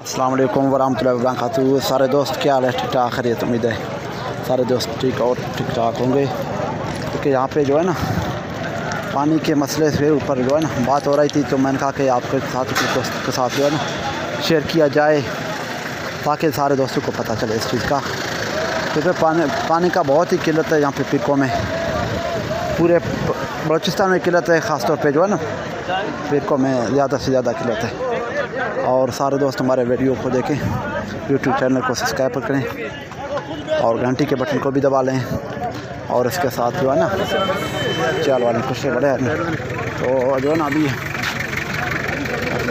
अस्सलाम वालेकुम वरहमतुल्लाहि वबरकातुहू। सारे दोस्त क्या हाल है? ठीक ठाक खैरियत? उम्मीद है सारे दोस्त ठीक और ठीक ठाक होंगे। क्योंकि यहाँ पे जो है ना पानी के मसले से ऊपर जो है ना बात हो रही थी, तो मैंने कहा कि आपके साथ दोस्त के साथ जो है ना शेयर किया जाए ताकि सारे दोस्तों को पता चले इस चीज़ का। क्योंकि पानी का बहुत ही किल्लत है यहाँ पे पीरकों में, पूरे बलूचिस्तान में किल्लत है, ख़ास तौर पे जो है ना पीरकों में ज़्यादा से ज़्यादा किल्लत है। और सारे दोस्त हमारे वीडियो को देखें, यूट्यूब चैनल को सब्सक्राइब करें और घंटी के बटन को भी दबा लें। और इसके साथ जो है ना चाल वाले कुछ बड़े हैं तो जो है ना अभी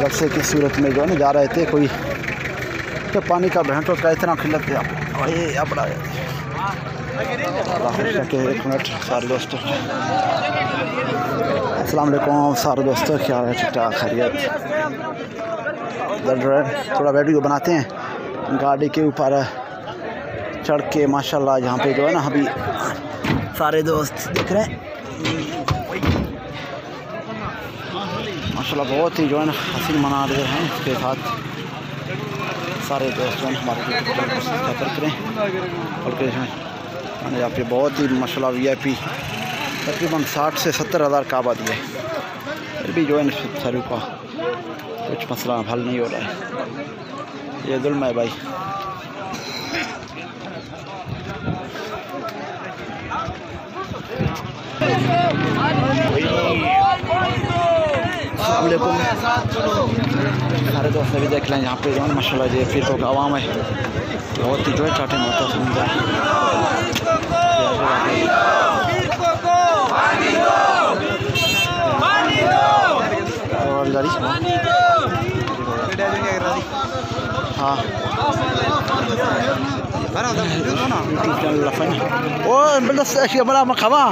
बक्से की सूरत में जो है ना जा रहे थे कोई, तो पानी का भैंटों का इतना खिलत है ये बड़ा एक मिनट सारे दोस्तों। अस्सलाम वालेकुम सारे दोस्तों, क्या है? ठीक ठाक खैरियत? थोड़ा वीडियो बनाते हैं गाड़ी के ऊपर चढ़ के माशाल्लाह। यहाँ पे जो है ना अभी सारे दोस्त देख रहे हैं माशाल्लाह, बहुत ही जो है ना हसीन मना रहे हैं। इसके साथ सारे दोस्त जो है हमारे सफर करें और यहाँ पे बहुत ही माशाल्लाह VIP तकरीबन 60 से 70 हज़ार का आबादी है। फिर भी जो है ना सारों का कुछ मसला हल नहीं हो रहा है, ये जुल्म है भाई। सारे दोस्त अभी देख लें यहाँ पे जो है माशाल्लाह ये पीरकों का आवाम है, बहुत ही जो है चाटे में होता हाँ ओ बड़ा मखवा।